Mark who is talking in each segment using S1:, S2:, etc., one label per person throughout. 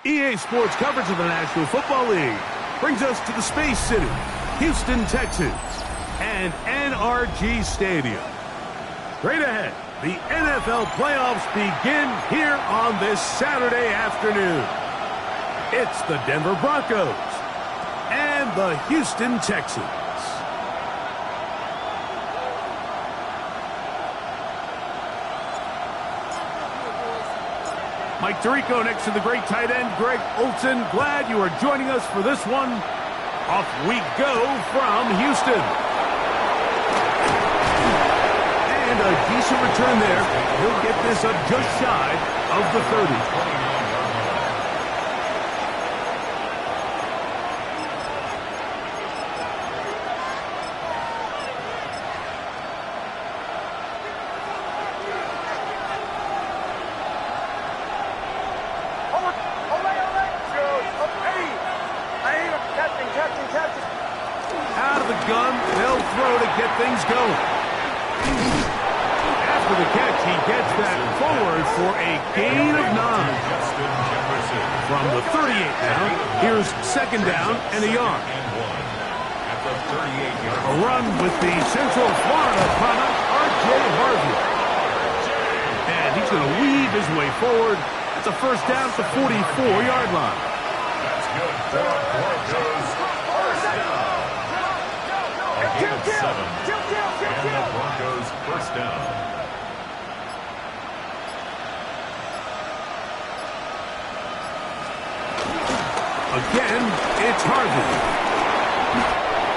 S1: EA Sports coverage of the National Football League brings us to the Space City, Houston, Texas, and NRG Stadium. Straight ahead, the NFL playoffs begin here on this Saturday afternoon. It's the Denver Broncos and the Houston Texans. Mike Tirico next to the great tight end, Greg Olsen. Glad you are joining us for this one. Off we go from Houston. And a decent return there. He'll get this up just shy of the 30. Out of the gun, they'll throw to get things going. After the catch, he gets that forward for a gain of 9. From the 38 now, here's second down and a yard. A run with the Central Florida product, R.J. Harvey. And he's going to weave his way forward. That's a first down at the 44-yard line.
S2: That's good for Broncos. First down. A gain of 7. And the Broncos first down.
S1: Again, it's Harvey.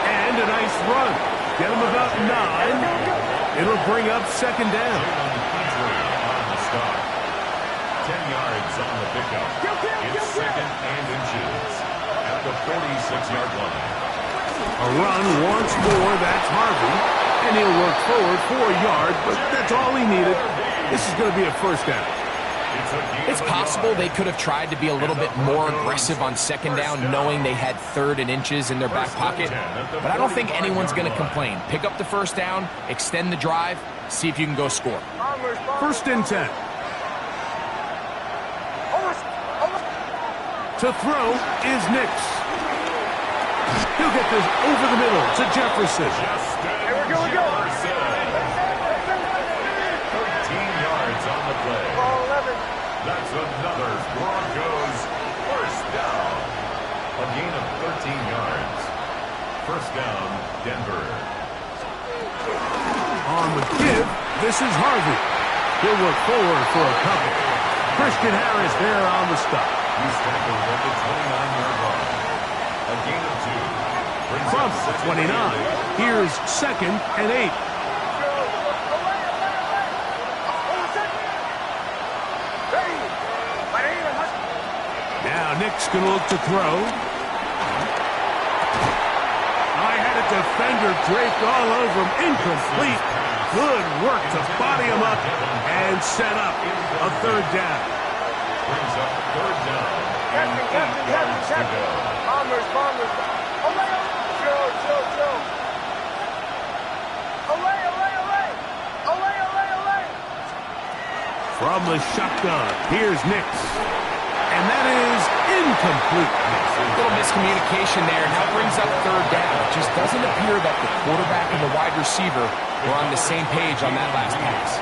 S1: And a nice run. Get him about 9. It'll bring up second down.
S2: On the start. 10 yards on the pickup. It's second and inches at the 46-yard line.
S1: A run once more, that's Harvey. And he'll work forward for a yard, but that's all he needed. This is going to be a first down.
S3: It's possible they could have tried to be a little bit more aggressive on second down, knowing they had 3rd and inches in their back pocket. But I don't think anyone's going to complain. Pick up the first down, extend the drive, see if you can go score.
S1: First and 10. To throw is Nix. He'll get this over the middle to Jefferson.
S2: Here we go. 13 yards on the play. That's another Broncos first down. A gain of 13 yards. First down, Denver.
S1: On the give, this is Harvey. He'll work forward for a couple. Christian Harris there on the stop.
S2: He's tackled at the 29-yard line. A gain of 2.
S1: From the 29, here's second and 8. Now Nick's going to look to throw. I had a defender draped all over him. Incomplete. Good work to body him up and set up a third down.
S2: Brings up third down. Captain. Bombers.
S1: From the shotgun, here's Nix. And that is incomplete.
S3: A little miscommunication there. Now brings up third down. It just doesn't appear that the quarterback and the wide receiver were on the same page on that last pass.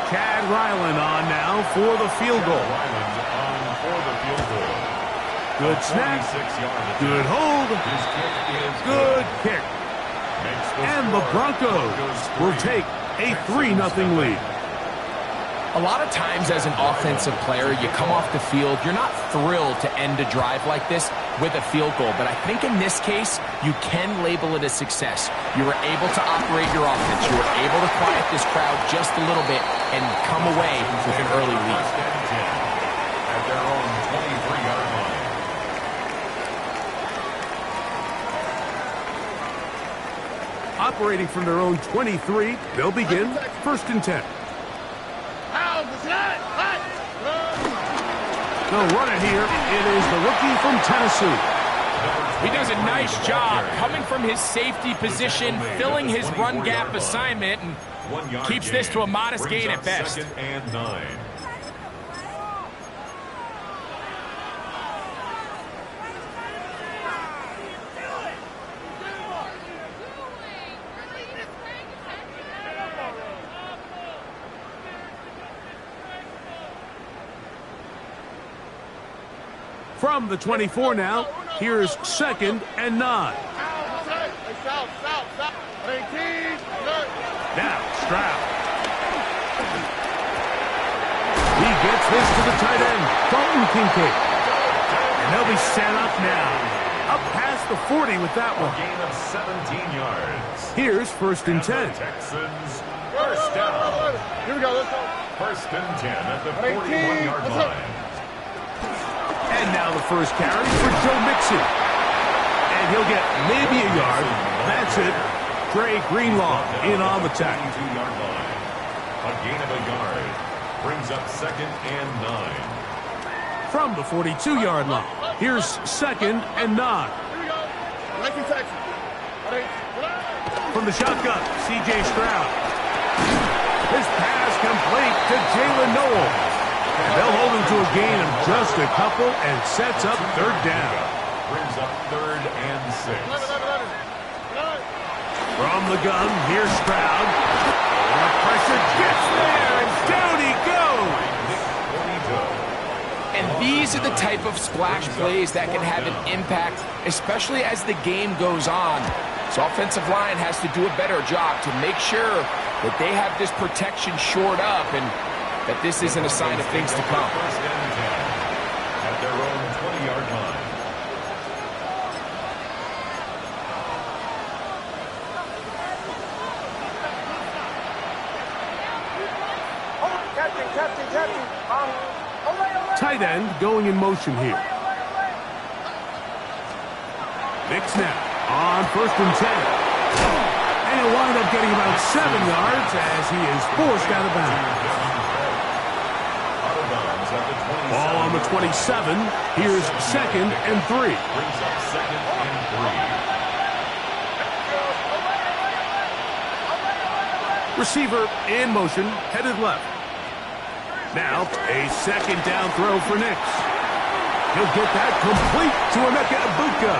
S1: Chad Ryland on now for the field goal. Good snap. Good hold. Good kick. And the Broncos will take a 3-0 lead.
S3: A lot of times as an offensive player, you come off the field, you're not thrilled to end a drive like this with a field goal. But I think in this case, you can label it a success. You were able to operate your offense. You were able to quiet this crowd just a little bit and come away with an early lead.
S2: At their own 23-yard line.
S1: operating from their own 23. They'll begin 1st and 10. They'll run it here. It is the rookie from Tennessee.
S3: He does a nice job coming from his safety position, filling his run gap assignment, and keeps this to a modest gain at best.
S2: 2nd and 9.
S1: From the 24 now, here's 2nd and 9. Now Stroud. He gets this to the tight end, Dalton Kincaid. And they'll be set up now. Up past the 40 with that one.
S2: A gain of 17 yards.
S1: Here's 1st and 10.
S2: Texans, 1st down.
S4: Here we go, let's go.
S2: 1st and 10 at the 41-yard line.
S1: And now the first carry for Joe Mixon. And he'll get maybe a yard. That's it. Dre Greenlaw in on the tackle.
S2: 22-yard line. A gain of a yard. Brings up 2nd and 9.
S1: From the 42-yard line, here's 2nd and 9.
S4: Here we go. 19 Texans.
S1: From the shotgun, C.J. Stroud. His pass complete to Jalen Noel. And they'll hold him to a gain of just a couple and sets up 3rd down.
S2: Brings up 3rd and 6.
S1: From the gun, here's Stroud. The pressure gets there, and down he goes.
S3: And these are the type of splash plays that can have an impact, especially as the game goes on. So offensive line has to do a better job to make sure that they have this protection shored up and that this isn't a sign of things to come.
S2: 1st and 10 at their own 20-yard line.
S1: Tight end going in motion here. Mix now on 1st and 10. And he'll wind up getting about 7 yards as he is forced out of bounds. Ball on the 27. Here's 2nd and 3.
S2: Brings up 2nd and 3.
S1: Receiver in motion, headed left. Now a 2nd down throw for Nix. He'll get that complete to Emeka Egbuka.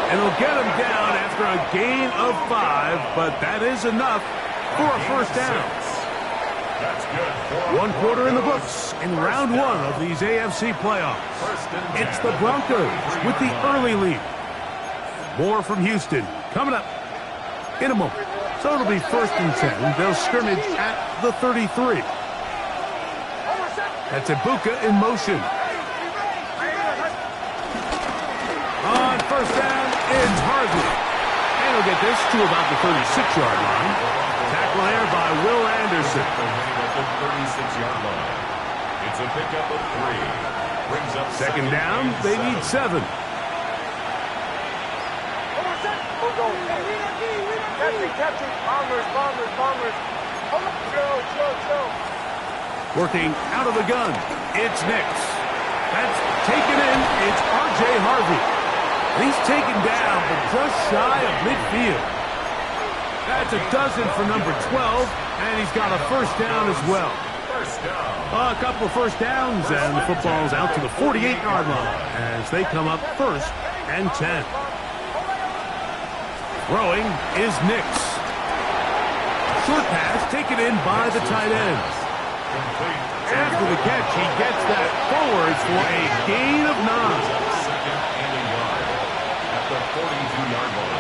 S1: And he'll get him down after a gain of 5, but that is enough for a 1st down.
S2: That's good.
S1: 1 quarter in the books in round 1 of these AFC playoffs. It's the Broncos with the early lead. More from Houston coming up in a moment. So it'll be 1st and 10. They'll scrimmage at the 33. That's Egbuka in motion. On 1st down, it's Harvey. And he'll get this to about the 36-yard line. Tackle there by Will Anderson.
S2: At the 36-yard line. It's a pickup of 3. Brings up
S1: 2nd down, they need 7. Working out of the gun, it's Nix. That's taken in, it's R.J. Harvey. He's taken down, but just shy of midfield. That's a dozen for number 12, and he's got a 1st down as well. A couple of 1st downs, and the football's out to the 48-yard line as they come up 1st and 10. Throwing is Nix. Short pass taken in by the tight end. After the catch, he gets that forward for a gain of 9.
S2: 2nd and a yard at the 42-yard line.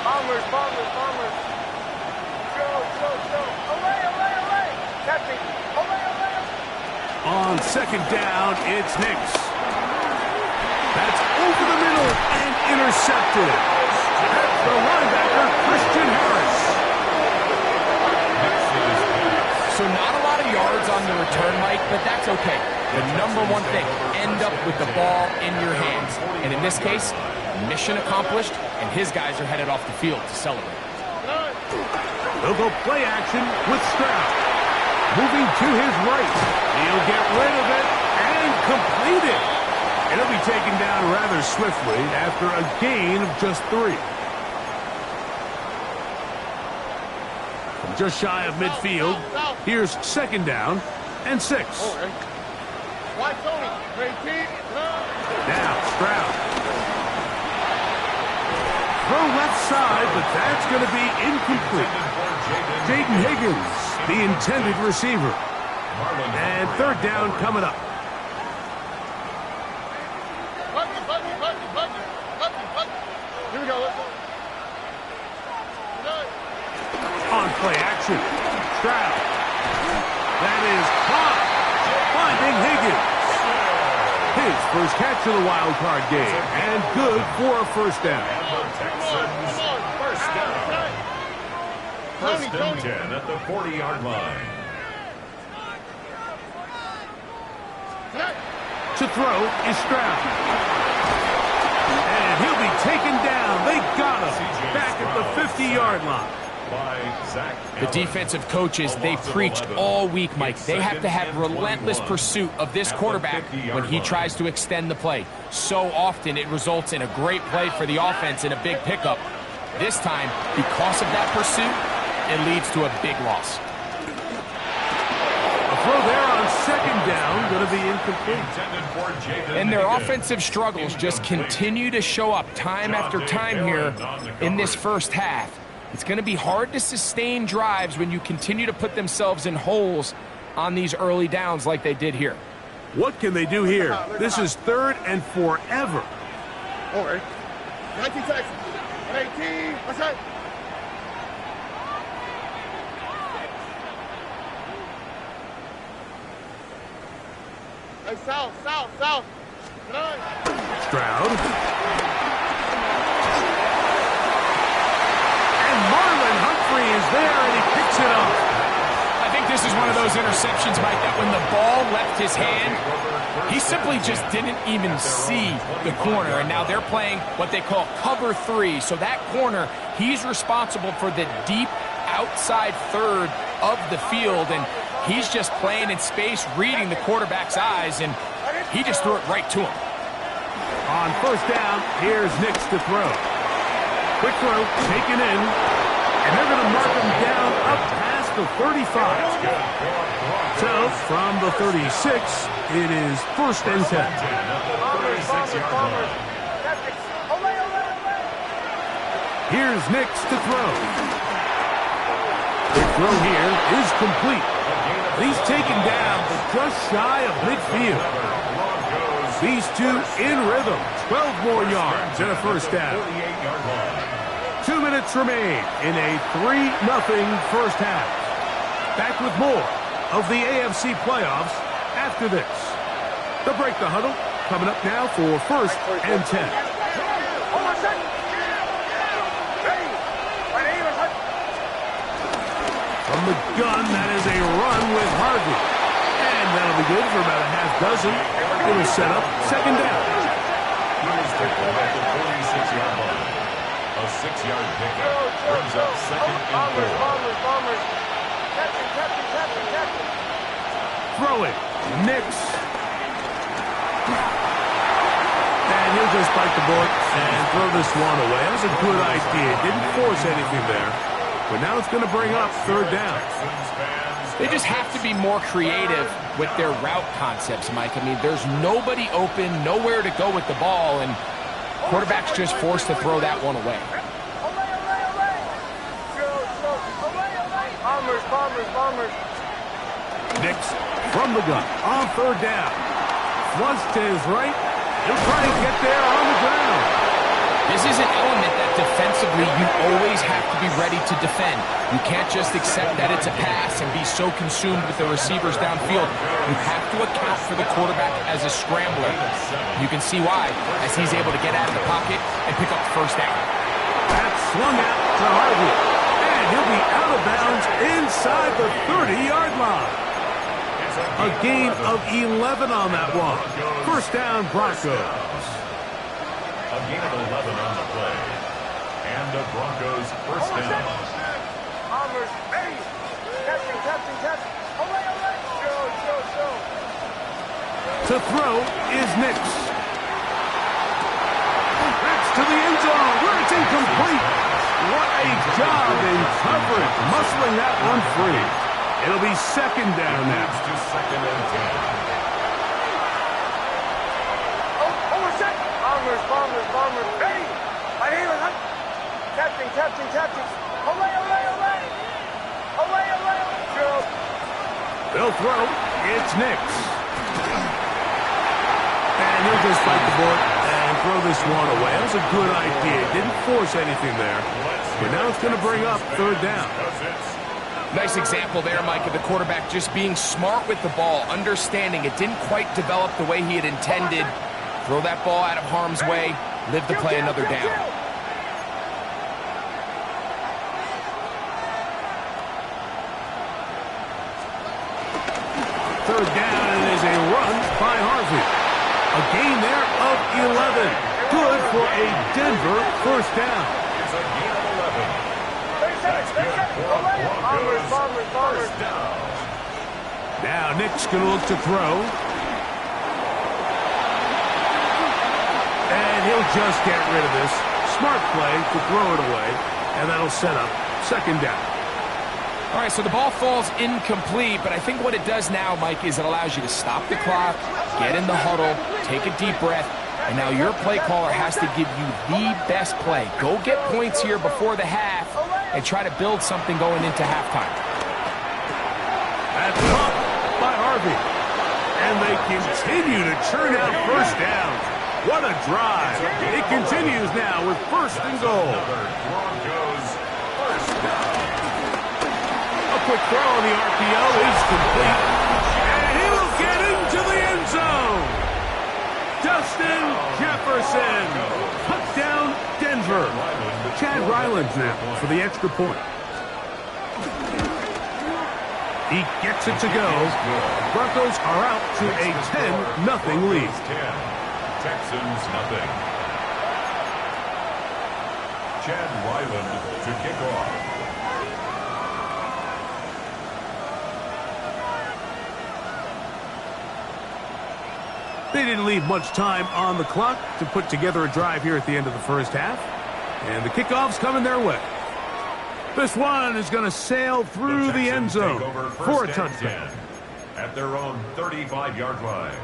S4: Bombers. Go. Away. Catching. Away.
S1: On 2nd down, it's Nix. That's over the middle and intercepted. That's the linebacker, Christian Harris.
S3: So not a lot of yards on the return, Mike, but that's okay. The number one thing, end up with the ball in your hands. And in this case, Mission accomplished, and his guys are headed off the field to celebrate.
S1: They'll go play action with Stroud. Moving to his right. He'll get rid of it and complete it. And he'll be taken down rather swiftly after a gain of just 3. From just shy of midfield, here's 2nd down and 6. Now Stroud. Throw left side, but that's going to be incomplete. Jaden Higgins, the intended receiver. And 3rd down coming up.
S4: Here we go. Let's go.
S1: On play action. Stroud. That is caught. Finding Higgins. His first catch of the wild card game. And good for a 1st down.
S2: First and 10 at the 40-yard line.
S1: To throw is Stroud. And he'll be taken down. They got him back at the 50-yard line.
S3: The defensive coaches, they preached all week, Mike. They have to have relentless pursuit of this quarterback when he tries to extend the play. So often it results in a great play for the offense and a big pickup. This time, because of that pursuit, it leads to a big loss.
S1: A throw there on 2nd down, going to be incomplete.
S3: And their offensive struggles just continue to show up time after time here in this first half. It's going to be hard to sustain drives when you continue to put themselves in holes on these early downs like they did here.
S1: What can they do here? This is 3rd and forever.
S4: All right. 19 seconds. 18. What's that? Hey, south.
S1: Stroud. And Marlon Humphrey is there, and he picks it up.
S3: I think this is one of those interceptions, Mike, that when the ball left his hand, he simply just didn't even see the corner. And now they're playing what they call cover 3. So that corner, he's responsible for the deep outside 3rd of the field. And he's just playing in space, reading the quarterback's eyes, and he just threw it right to him.
S1: On 1st down, here's Nix to throw. Quick throw, taken in, and they're going to mark him down up past the 35. So, from the 36, it is 1st and 10. Here's Nix to throw. The throw here is complete. He's taken down, but just shy of midfield. These two in rhythm. 12 more yards and a 1st down. 2 minutes remain in a 3-0 first half. Back with more of the AFC playoffs after this. The Break the Huddle coming up now for 1st and 10. From the gun, that is a run with Harvey. And that'll be good for about a half dozen. It was set up 2nd down.
S2: Here's the ball at the 46-yard line. A 6-yard pickup brings up 2nd and 4.
S1: Throw it. Nix. And he'll just bite the bullet and throw this one away. That was a good idea. Didn't force anything there. But now it's going to bring up 3rd down.
S3: They just have to be more creative with their route concepts, Mike. I mean, there's nobody open, nowhere to go with the ball, and quarterback's just forced to throw that one away.
S4: Bombers.
S1: Nix from the gun on 3rd down. Flush to his right. He'll try and get there on the ground.
S3: This is an element that defensively you always have to be ready to defend. You can't just accept that it's a pass and be so consumed with the receivers downfield. You have to account for the quarterback as a scrambler. You can see why, as he's able to get out of the pocket and pick up the 1st down.
S1: That's swung out to Harvey. And he'll be out of bounds inside the 30-yard line. A gain of 11 on that one. 1st down, Broncos.
S2: A gain of 11 on the play. And the Broncos first down.
S4: Armors, ready. Testing. Show.
S1: To throw is Nix. That's to the end zone, where it's incomplete. What a job in coverage, muscling that one free. It'll be second down now.
S2: To second and 10.
S4: Bombers, ready! I hear it, Testing. Olay! Show.
S1: They'll throw. It's Nix. And he'll just bite the bullet and throw this one away. That was a good idea. Didn't force anything there. But now it's going to bring up third down.
S3: Nice example there, Mike, of the quarterback just being smart with the ball, understanding it didn't quite develop the way he had intended. Throw that ball out of harm's way, live to play another down.
S1: Third down, and it is a run by Harvey. A gain there of 11. Good for a Denver first down.
S2: It's a gain of 11. That's good for Broncos first down.
S1: Now Nick's going to look to throw. And he'll just get rid of this. Smart play to throw it away. And that'll set up second down.
S3: All right, so the ball falls incomplete, but I think what it does now, Mike, is it allows you to stop the clock, get in the huddle, take a deep breath, and now your play caller has to give you the best play. Go get points here before the half and try to build something going into halftime.
S1: That's up by Harvey. And they continue to churn out first downs. What a drive. It continues now with first and goal.
S2: Broncos first down.
S1: A quick throw on the RPO is complete. And he will get into the end zone. Justin Jefferson. Touchdown, Denver. Chad Ryland now for the extra point. He gets it to go. Broncos are out to a 10-0 lead.
S2: 10. Texans nothing. Chad Ryland to kick off.
S1: They didn't leave much time on the clock to put together a drive here at the end of the first half. And the kickoff's coming their way. This one is going to sail through the end zone for a touchdown.
S2: At their own 35-yard line.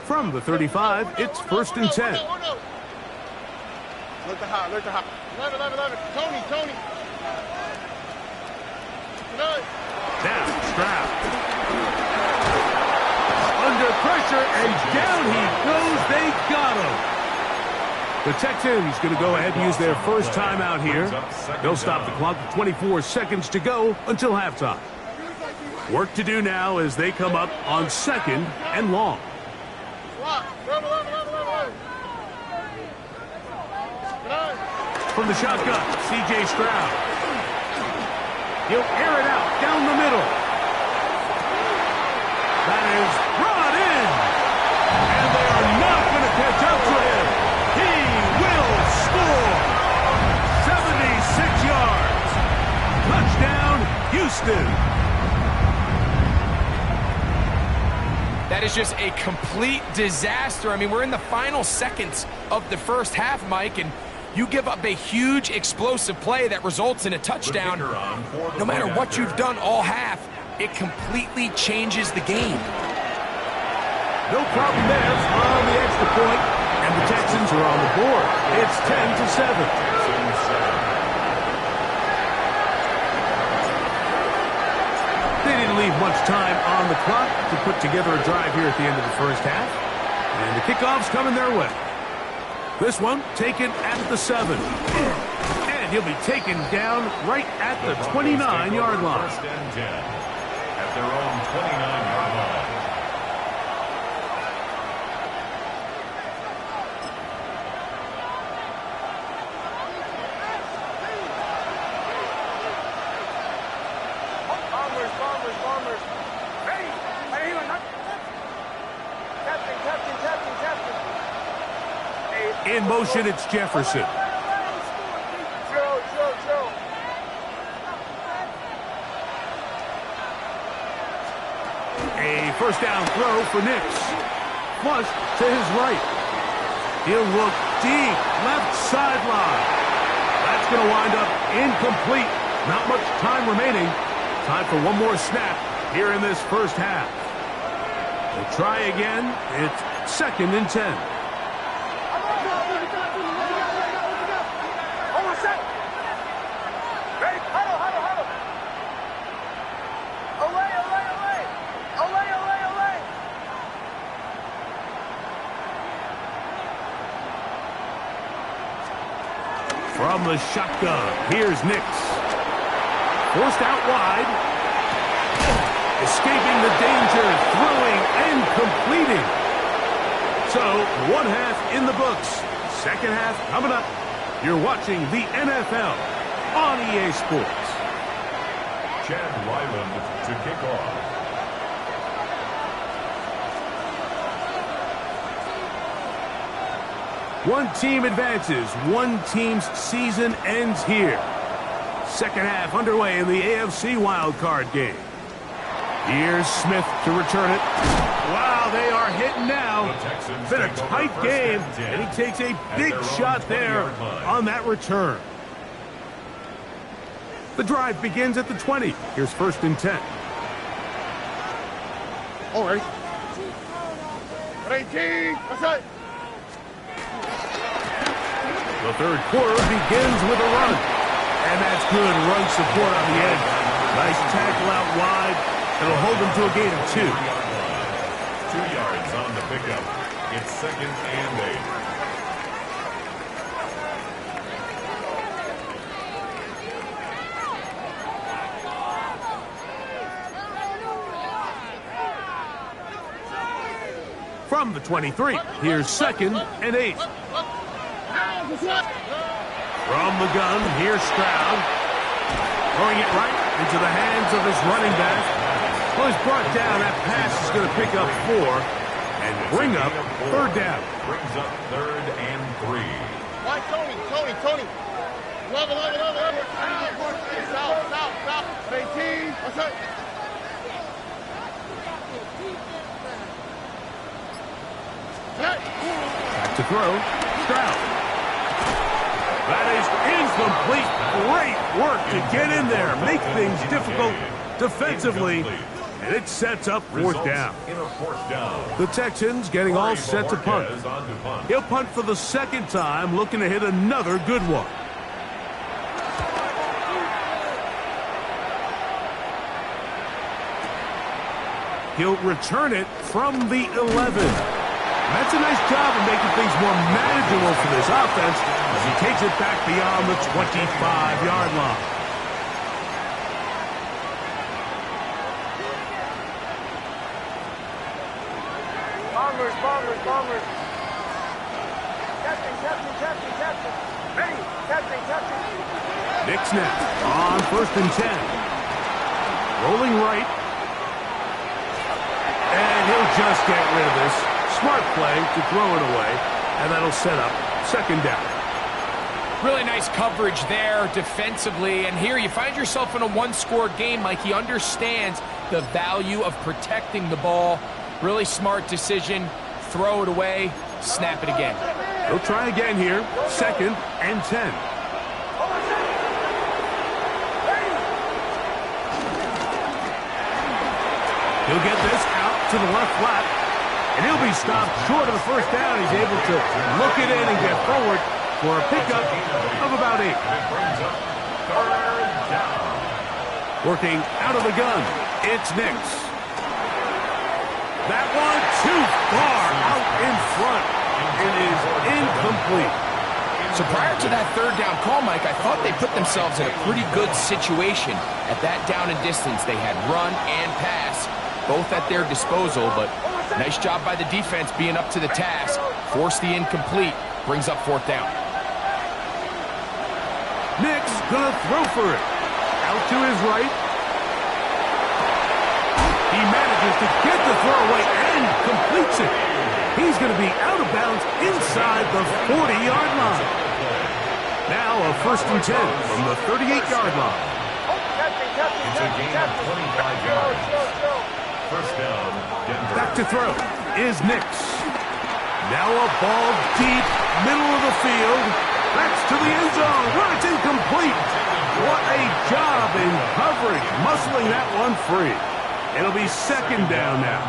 S1: From the 35, it's first and 10.
S4: Look to high. Love it. Tony.
S1: Now, Stroud. Under pressure, and down he goes. They got him. The Texans going to go ahead and use their first timeout here. They'll stop the clock with 24 seconds to go until halftime. Work to do now as they come up on second and long. From the shotgun, C.J. Stroud. He'll air it out down the middle. That is brought in. And they are not going to catch up to him. He will score. 76 yards. Touchdown, Houston.
S3: That is just a complete disaster. I mean, we're in the final seconds of the first half, Mike, and you give up a huge explosive play that results in a touchdown. No matter what you've done all half, it completely changes the game.
S1: No problem there on the extra point, and the Texans are on the board. It's 10-7. They didn't leave much time on the clock to put together a drive here at the end of the first half. And the kickoff's coming their way. This one taken at the 7. And he'll be taken down right at the 29-yard line.
S2: First and 10 at their own 29-yard line.
S4: Bombers. Ready. Testing.
S1: In motion, it's Jefferson. A first down throw for Nix. Flush to his right. He'll look deep, left sideline. That's going to wind up incomplete. Not much time remaining. Time for one more snap here in this first half. We'll try again. It's 2nd and 10. From the shotgun, here's Nix. Forced out wide. Escaping the danger, throwing and completing. So, one half in the books. Second half coming up. You're watching the NFL on EA Sports.
S2: Chad Ryland to kick off.
S1: One team advances. One team's season ends here. Second half underway in the AFC wildcard game. Here's Smith to return it. Wow, they are hitting now. Been a tight game, and he takes a big shot there on that return. The drive begins at the 20. Here's 1st and 10.
S4: All right. 18. That's it.
S1: The third quarter begins with a run. And that's good run support on the edge. Nice tackle out wide. It'll hold them to a gain of 2.
S2: 2 yards on the pickup. It's 2nd and 8.
S1: From the 23, here's 2nd and 8. From the gun, here's Stroud. Throwing it right into the hands of his running back. Well, he's brought down. That pass is going to pick up 4 and bring up 3rd down.
S2: Brings up 3rd and 3.
S4: Why, Tony. Level. Stop. 18. That's it.
S1: Back to throw. Stroud. That is incomplete. Great work to get in there. Make things difficult defensively. And it sets up 4th down. The Texans getting all set to punt. He'll punt for the 2nd time, looking to hit another good one. He'll return it from the 11. That's a nice job of making things more manageable for this offense as he takes it back beyond the 25-yard line.
S4: Bombers. Testing. Ready. Testing.
S1: Nick snap on 1st and 10. Rolling right. And he'll just get rid of this. Smart play to throw it away, and that'll set up 2nd down.
S3: Really nice coverage there defensively, and here you find yourself in a one-score game. Like, he understands the value of protecting the ball. Really smart decision. Throw it away, snap it again.
S1: He'll try again here, 2nd and 10. He'll get this out to the left flat. And he'll be stopped short of the 1st down. He's able to look it in and get forward for a pickup of about 8. Working out of the gun, it's Nix. That one too far out in front. It is incomplete.
S3: So prior to that 3rd down call, Mike, I thought they put themselves in a pretty good situation. At that down and distance, they had run and pass, both at their disposal, but nice job by the defense being up to the task. Force the incomplete. Brings up 4th down.
S1: Nix gonna throw for it. Out to his right. He manages to get the throw away and completes it. He's going to be out of bounds inside the 40-yard line. Now a 1st and 10 from the 38-yard line.
S2: It's a gain of 25 yards. First down, Denver.
S1: Back to throw is Nix. Now a ball deep, middle of the field. That's to the end zone. Well, it's incomplete. What a job in coverage, muscling that one free. It'll be 2nd down now.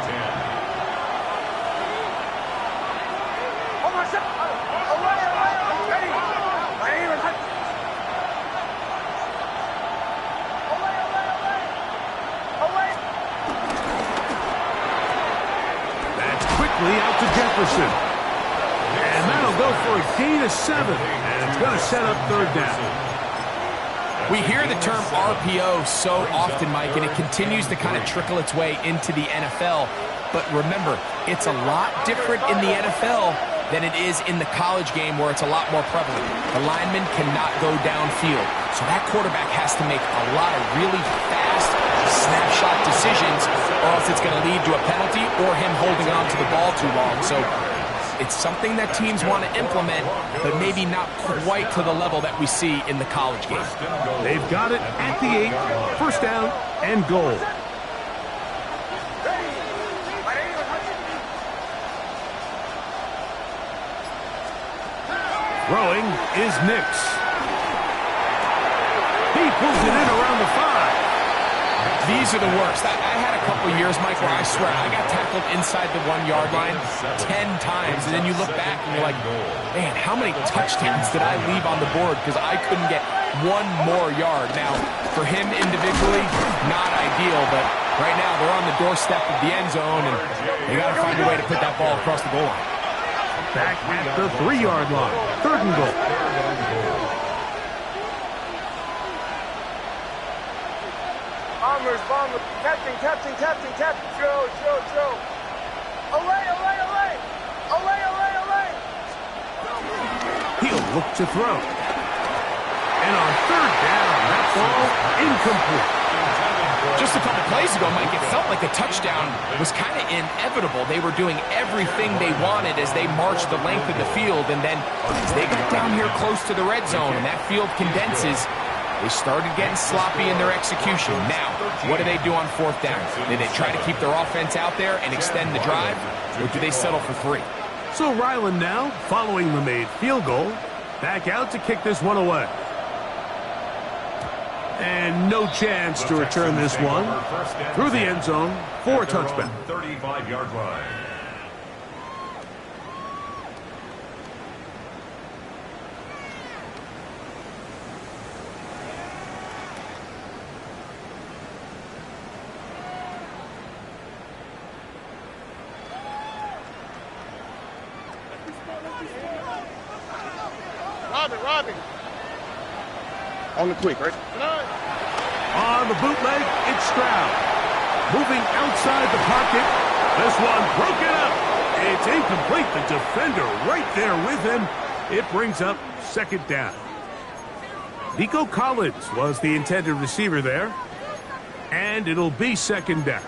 S1: That's quickly out to Jefferson. And that'll go for a gain of 7. And it's going to set up 3rd down.
S3: We hear the term RPO so often, Mike, and it continues to kind of trickle its way into the NFL. But remember, it's a lot different in the NFL than it is in the college game where it's a lot more prevalent. The lineman cannot go downfield. So that quarterback has to make a lot of really fast snapshot decisions or else it's going to lead to a penalty or him holding on to the ball too long. So it's something that teams want to implement, but maybe not quite to the level that we see in the college game.
S1: They've got it at the 8, 1st down and goal. Throwing is Nix. He pulls it in around the 5.
S3: These are the worst. I had a couple years, Mike, where I swear I got tackled inside the 1-yard line 10 times, and then you look back and you're like, man, how many touchdowns did I leave on the board because I couldn't get one more yard? Now, for him individually, not ideal, but right now they're on the doorstep of the end zone, and they got to find a way to put that ball across the goal line.
S1: Back at the 3-yard line, 3rd and goal.
S4: Bombers, captain, show. Olay.
S1: He'll look to throw. And on 3rd down, that ball incomplete.
S3: Just a couple plays ago, Mike, it felt like the touchdown was kind of inevitable. They were doing everything they wanted as they marched the length of the field, and then as they got down here close to the red zone and that field condenses, they started getting sloppy in their execution. Now, what do they do on 4th down? Do they try to keep their offense out there and extend the drive, or do they settle for 3?
S1: So Ryland now, following the made field goal, back out to kick this one away. And no chance to return this one through the end zone for a touchback.
S2: 35-yard line.
S4: Robbie. On the quick, right?
S1: On the bootleg, it's Stroud. Moving outside the pocket. This one broken up. It's incomplete. The defender right there with him. It brings up 2nd down. Nico Collins was the intended receiver there. And it'll be 2nd down.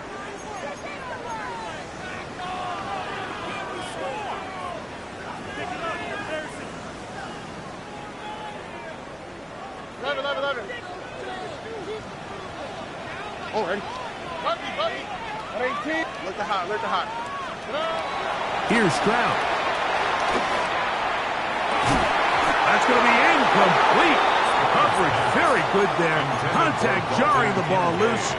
S4: Oh, ready? Buggy. At 18. Let the hot.
S1: Here's Stroud. That's going to be incomplete. Coverage very good there. Contact jarring the ball loose.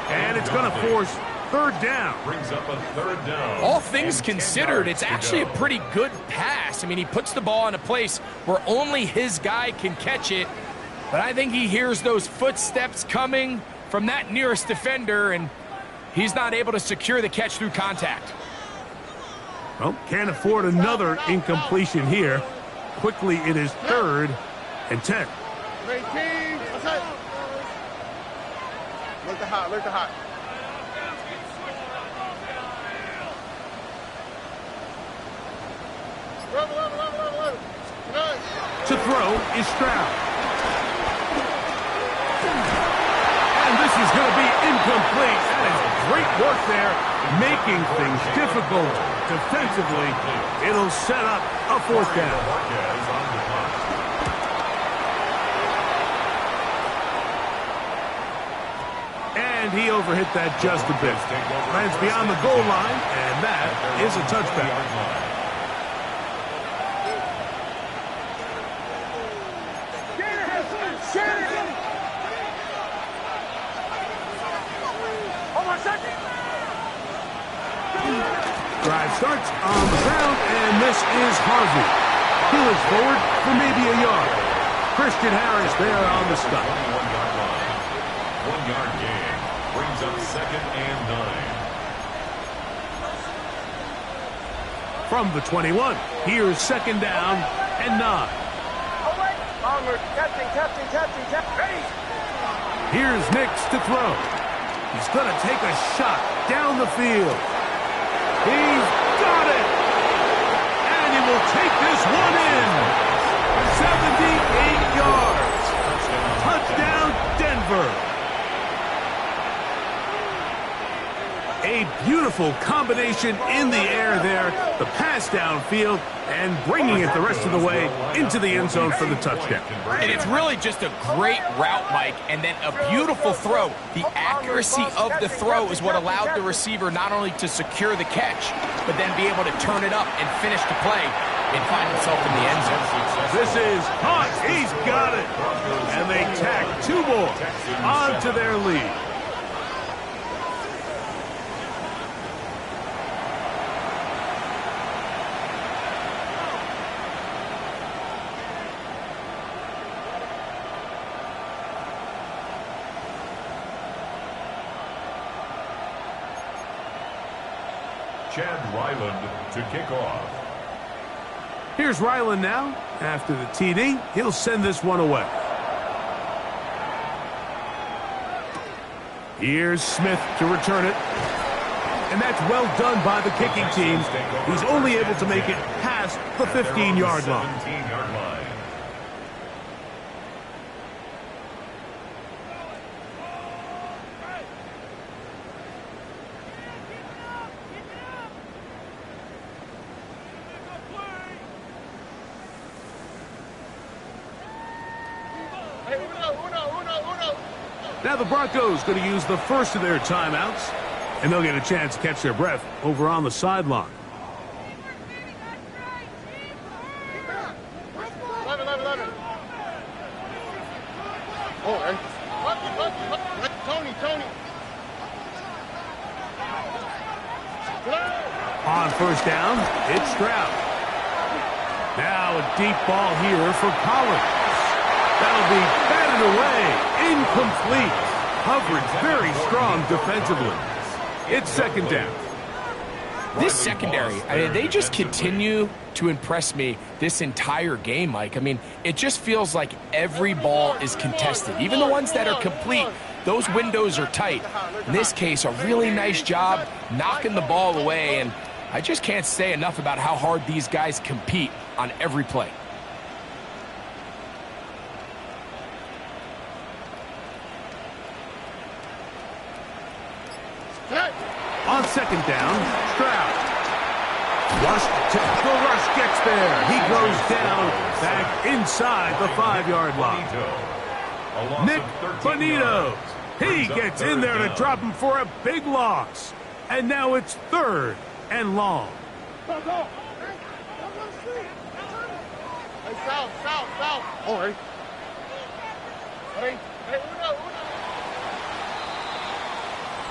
S1: And it's going to force 3rd down.
S2: Brings up a 3rd down.
S3: All things considered, it's actually a pretty good pass. I mean, he puts the ball in a place where only his guy can catch it. But I think he hears those footsteps coming from that nearest defender, and he's not able to secure the catch through contact.
S1: Well, can't afford another incompletion here. Quickly, it is 3rd and 10.
S4: 18. Let the hot.
S1: To throw is Stroud. And this is going to be incomplete. That is great work there, making things difficult defensively. It'll set up a fourth down. And he overhit that just a bit. Lands beyond the goal line, and that is a touchback. Drive starts on the ground, and this is Harvey. He looks forward for maybe a yard. Christian Harris there on the stop.
S2: 1-yard gain brings up 2nd and 9.
S1: From the 21, here's 2nd down and 9.
S4: Onward, catching. Ready.
S1: Here's Nix to throw. He's going to take a shot down the field. He's got it! And he will take this one in. 78 yards. Touchdown, Denver. A beautiful combination in the air there. The pass downfield and bringing it the rest of the way into the end zone for the touchdown.
S3: And it's really just a great route, Mike, and then a beautiful throw. The accuracy of the throw is what allowed the receiver not only to secure the catch, but then be able to turn it up and finish the play and find himself in the end zone.
S1: This is hot. He's got it. And they tack 2 more onto their lead.
S2: Chad Ryland to kick off.
S1: Here's Ryland now. After the TD, he'll send this one away. Here's Smith to return it. And that's well done by the kicking team. He's only able to make it past the 15-yard line.
S2: 17-yard line.
S1: Now the Broncos going to use the first of their timeouts, and they'll get a chance to catch their breath over on the sideline.
S4: 11. Oh, and Tony.
S1: On first down, it's Stroud. Now a deep ball here for Collins. That'll be batted away. Incomplete. Coverage very strong defensively. It's 2nd down.
S3: This secondary, they just continue to impress me this entire game, Mike. I mean, it just feels like every ball is contested. Even the ones that are complete, those windows are tight. In this case, a really nice job knocking the ball away, and I just can't say enough about how hard these guys compete on every play.
S1: On 2nd down, Stroud. The rush gets there. He goes down back inside the 5-yard line. Nick Bonito. He gets in there to drop him for a big loss. And now it's 3rd and long.
S4: Hey, south. All right. Ready.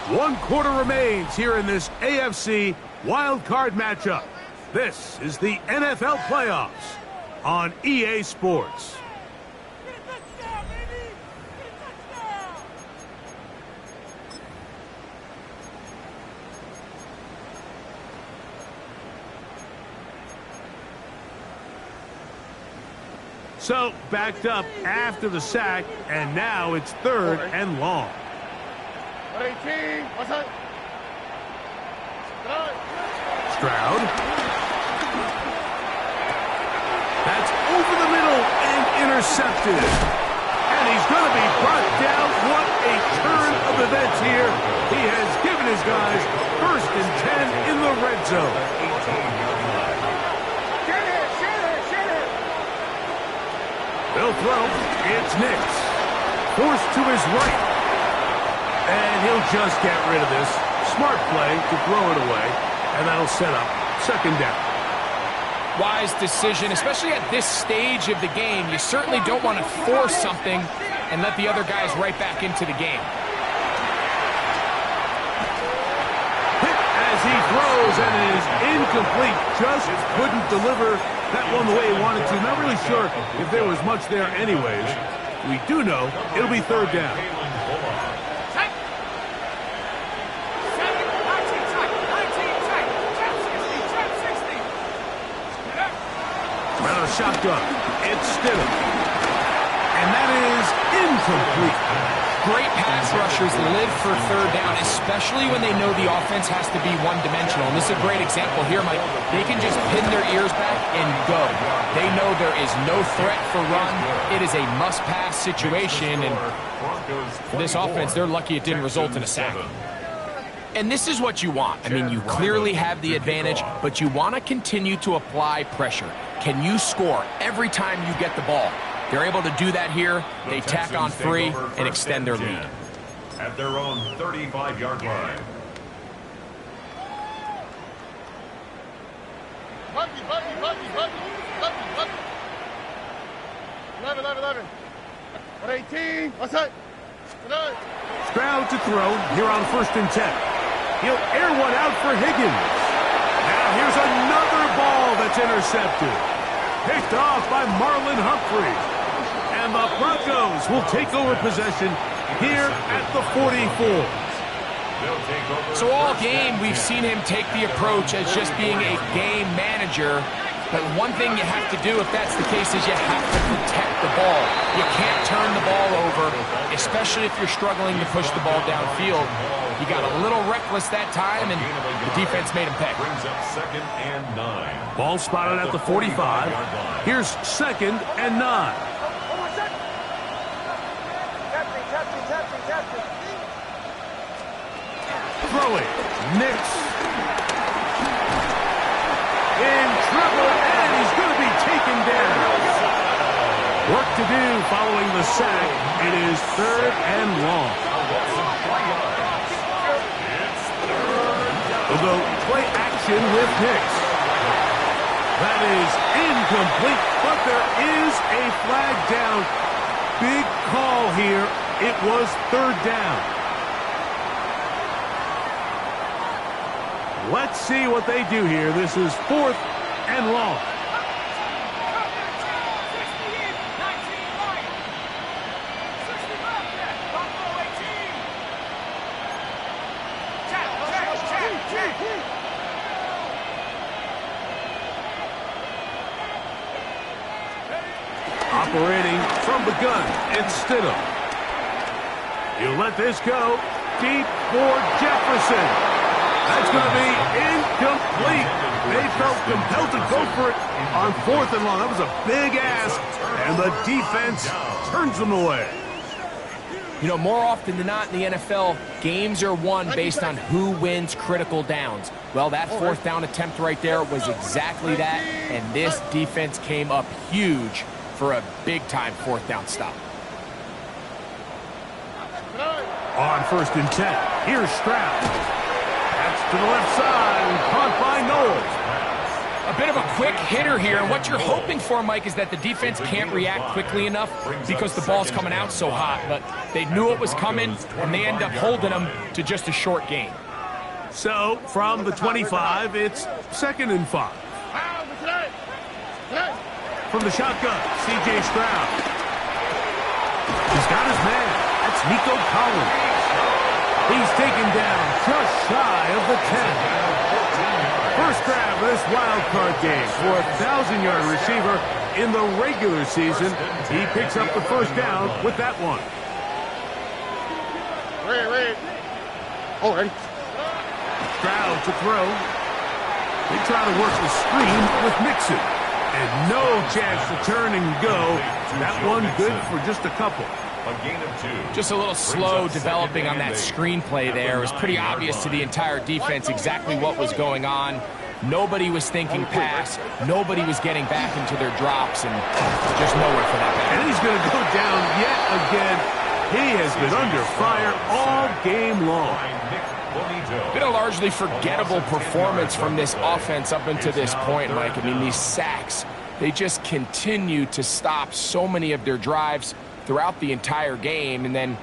S1: 1 quarter remains here in this AFC wild card matchup. This is the NFL playoffs on EA Sports. So backed up after the sack, and now it's 3rd and long.
S4: 18. What's that?
S1: Stroud. That's over the middle and intercepted. And he's going to be brought down. What a turn of events here. He has given his his guys 1st and 10 in the red zone. They'll throw. It's Nix. Forced to his right. And he'll just get rid of this. Smart play to throw it away. And that'll set up 2nd down.
S3: Wise decision, especially at this stage of the game. You certainly don't want to force something and let the other guys right back into the game.
S1: Hit as he throws, and it is incomplete. Just couldn't deliver that one the way he wanted to. Not really sure if there was much there anyways. We do know it'll be 3rd down. Shotgun. It's Stidham. And that is incomplete.
S3: Great pass rushers live for 3rd down, especially when they know the offense has to be one-dimensional. And this is a great example here, Mike. They can just pin their ears back and go. They know there is no threat for run. It is a must-pass situation. And for this offense, they're lucky it didn't result in a sack. And this is what you want. I mean, you clearly have the advantage, but you want to continue to apply pressure. Can you score every time you get the ball? They're able to do that here. They tack on 3 and extend their lead.
S2: At their own 35-yard line.
S4: Buggy. 11. 118. What's that?
S1: Stroud to throw here on 1st and 10. He'll air one out for Higgins. Now here's another ball that's intercepted. Picked off by Marlon Humphrey. And the Broncos will take over possession here at the 44.
S3: So all game, we've seen him take the approach as just being a game manager. But one thing you have to do, if that's the case, is you have to protect the ball. You can't turn the ball over, especially if you're struggling to push the ball downfield. He got a little reckless that time, and the defense made him pay.
S2: Brings up 2nd and 9.
S1: Ball spotted at the 45. Here's 2nd and 9. Throwing. Nix. In trouble, and he's going to be taken down. Work to do following the sack. It is 3rd and long. We'll go play action with Nix. That is incomplete, but there is a flag down. Big call here. It was 3rd down. Let's see what they do here. This is 4th and long. Operating from the gun, it's Stidham. You let this go deep for Jefferson. That's going to be incomplete. They felt compelled to go for it on 4th and long. That was a big ask, and the defense turns them away.
S3: You know, more often than not in the NFL, games are won based on who wins critical downs. Well, that 4th down attempt right there was exactly that, and this defense came up huge for a big-time 4th down stop.
S1: On 1st and 10, here's Stroud. That's to the left side, caught by Knowles.
S3: A bit of a quick hitter here, and what you're hoping for, Mike, is that the defense can't react quickly enough because the ball's coming out so hot, but they knew it was coming, and they end up holding them to just a short gain.
S1: So, from the 25, it's 2nd and 5. From the shotgun, C.J. Stroud. He's got his man. That's Nico Collins. He's taken down just shy of the 10. First grab of this wild card game for a 1,000-yard receiver in the regular season. He picks up the 1st down with that one.
S4: Ready. Oh, ready.
S1: Stroud to throw. They try to work the screen with Mixon. And no chance to turn and go. That one good for just a couple.
S2: A gain of 2.
S3: Just a little slow developing on that screenplay there. It was pretty obvious to the entire defense exactly what was going on. Nobody was thinking pass. Nobody was getting back into their drops, and just nowhere for that back.
S1: And he's going to go down yet again. He has been under fire all game long.
S3: Been a largely forgettable performance from this offense up until this point, Mike. I mean, these sacks, they just continue to stop so many of their drives throughout the entire game. And then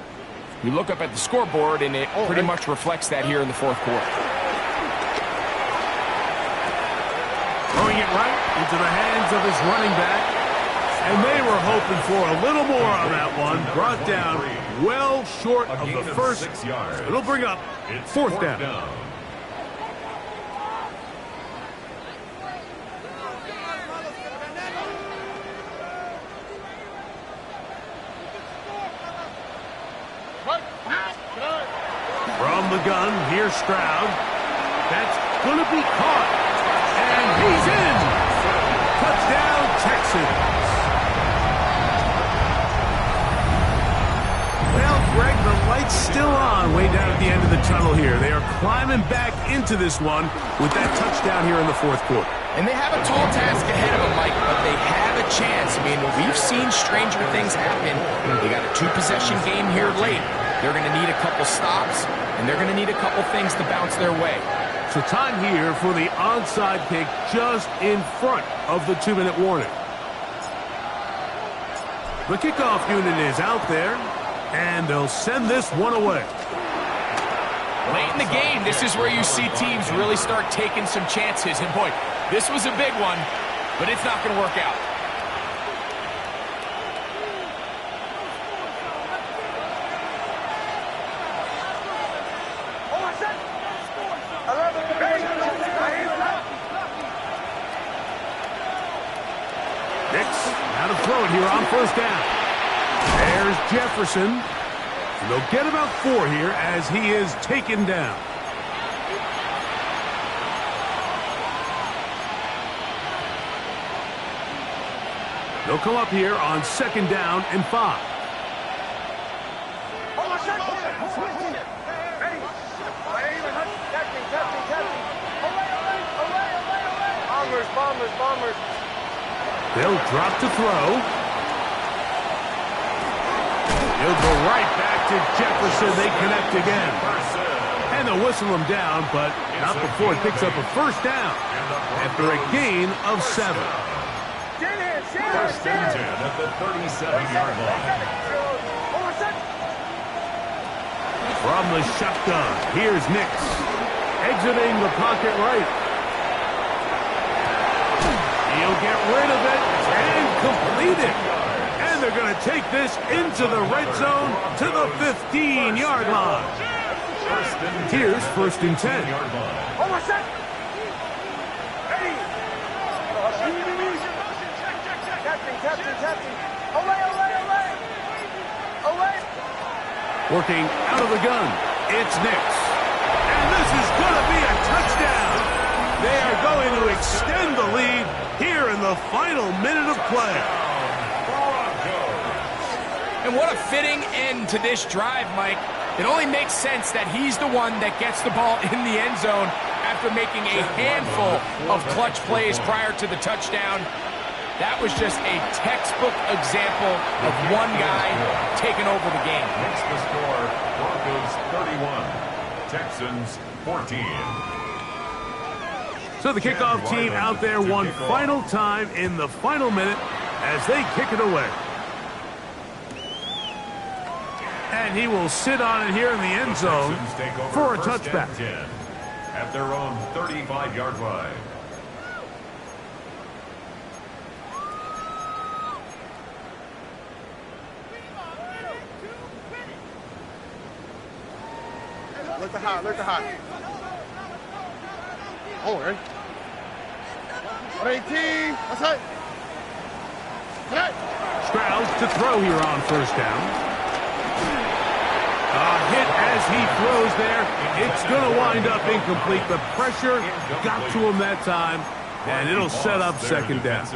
S3: you look up at the scoreboard, and it pretty much reflects that here in the fourth quarter.
S1: Throwing it right into the hands of his running back. And they were hoping for a little more on that one. Brought down well short of the first.
S2: 6 yards.
S1: It'll bring up fourth down. From the gun, here's Stroud. That's going to be caught. And he's in. Touchdown, Texans. Well, Greg, the light's still on way down at the end of the tunnel here. They are climbing back into this one with that touchdown here in the fourth quarter.
S3: And they have a tall task ahead of them, Mike, but they have a chance. I mean, we've seen stranger things happen. They got a 2-possession game here late. They're going to need a couple stops, and they're going to need a couple things to bounce their way.
S1: So time here for the onside kick just in front of the 2-minute warning. The kickoff unit is out there, and they'll send this one away.
S3: Late in the game, this is where you see teams really start taking some chances. And boy, this was a big one, but it's not going to work out.
S1: Now to throw it here on first down. There's Jefferson. And they'll get about 4 here as he is taken down. They'll come up here on second down and 5.
S4: Bombers.
S1: They'll drop to throw. He'll go right back to Jefferson. They connect again. And they'll whistle him down, but not before it picks up a first down after a gain of 7.
S2: First and 10 at the 37-yard line.
S1: From the shotgun, here's Nix. Exiting the pocket right. He'll get rid of it and complete it. And they're going to take this into the red zone to the 15-yard line. Here's first and 10. Working out of the gun, it's Nix. And this is going to be a touchdown. They are going to extend the lead here in the final minute of play.
S3: And what a fitting end to this drive, Mike. It only makes sense that he's the one that gets the ball in the end zone after making a handful of clutch plays prior to the touchdown. That was just a textbook example of one guy taking over the game.
S2: Makes the score Broncos 31, Texans 14.
S1: So the kickoff team out there one final time in the final minute as they kick it away. And he will sit on it here in the end zone for a touchback.
S2: At their own 35-yard line.
S4: Look the hot. Oh, right. 118. What's that?
S1: Stroud to throw here on first down. A hit as he throws there. It's going to wind up incomplete. The pressure got to him that time, and it'll set up second down.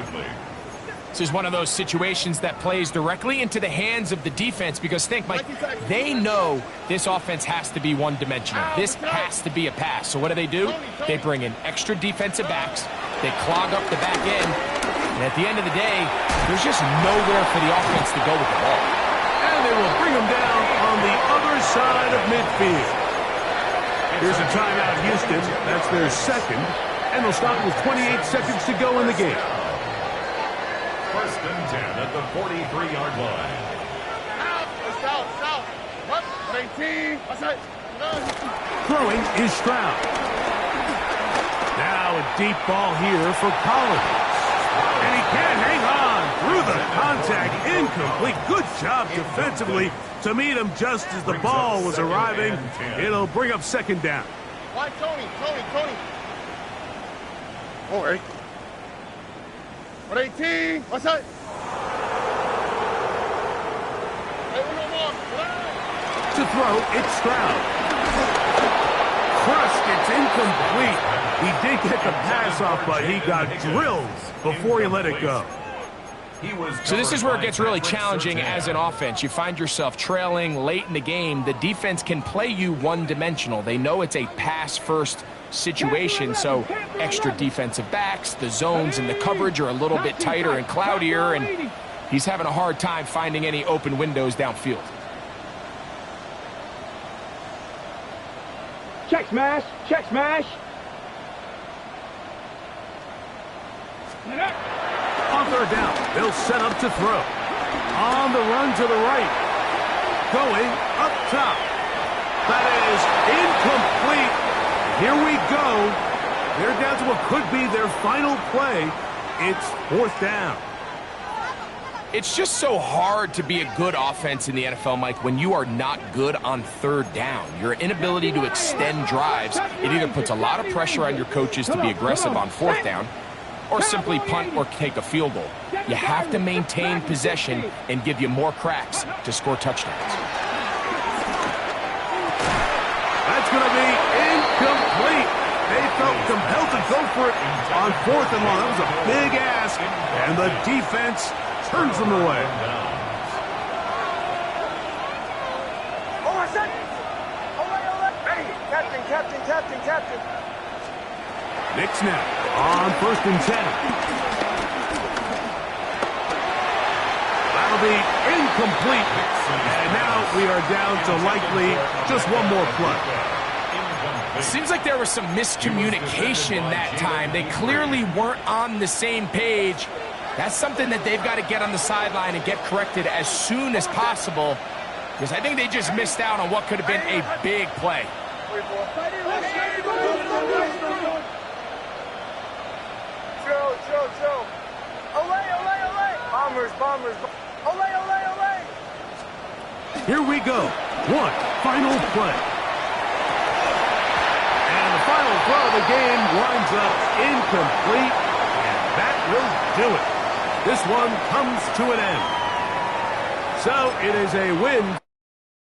S3: This is one of those situations that plays directly into the hands of the defense because think, Mike, they know this offense has to be one-dimensional. This has to be a pass. So what do? They bring in extra defensive backs. They clog up the back end. And at the end of the day, there's just nowhere for the offense to go with the ball.
S1: And they will bring them down on the other side of midfield. Here's a timeout, Houston. That's their second. And they'll stop with 28 seconds to go in the game.
S2: 1st and 10 at the 43-yard line.
S4: South. What? 18. What's that?
S1: Throwing is Stroud. Now a deep ball here for Collins. And he can't hang on through the contact. Incomplete. Good job defensively to meet him just as the ball was arriving. It'll bring up 2nd down.
S4: Why, Tony? All right. What 18? What's that?
S1: To throw, it's Stroud. Crushed, it's incomplete. He did get the pass off, but he got drilled before he let it go.
S3: So this is where it gets really challenging as an offense. You find yourself trailing late in the game. The defense can play you one-dimensional. They know it's a pass-first situation, so extra defensive backs, the zones and the coverage are a little bit tighter and cloudier, and he's having a hard time finding any open windows downfield.
S5: Check smash.
S1: On 3rd down, they'll set up to throw. On the run to the right. Going up top. That is incomplete. Here we go. They're down to what could be their final play. It's 4th down.
S3: It's just so hard to be a good offense in the NFL, Mike, when you are not good on 3rd down. Your inability to extend drives, it either puts a lot of pressure on your coaches to be aggressive on 4th down or simply punt or take a field goal. You have to maintain possession and give you more cracks to score touchdowns.
S1: That's going to be incomplete. They felt compelled to go for it on 4th and long. That was a big ask, and the defense turns them away.
S4: Captain.
S1: Nick snap on 1st and 10. That'll be incomplete. And now we are down to likely just one more play.
S3: It seems like there was some miscommunication that time. They clearly weren't on the same page. That's something that they've got to get on the sideline and get corrected as soon as possible, because I think they just missed out on what could have been a big play.
S4: Joe. Olay. Bombers. Olay.
S1: Here we go. One final play. And the final throw of the game winds up incomplete. And that will do it. This one comes to an end. So it is a win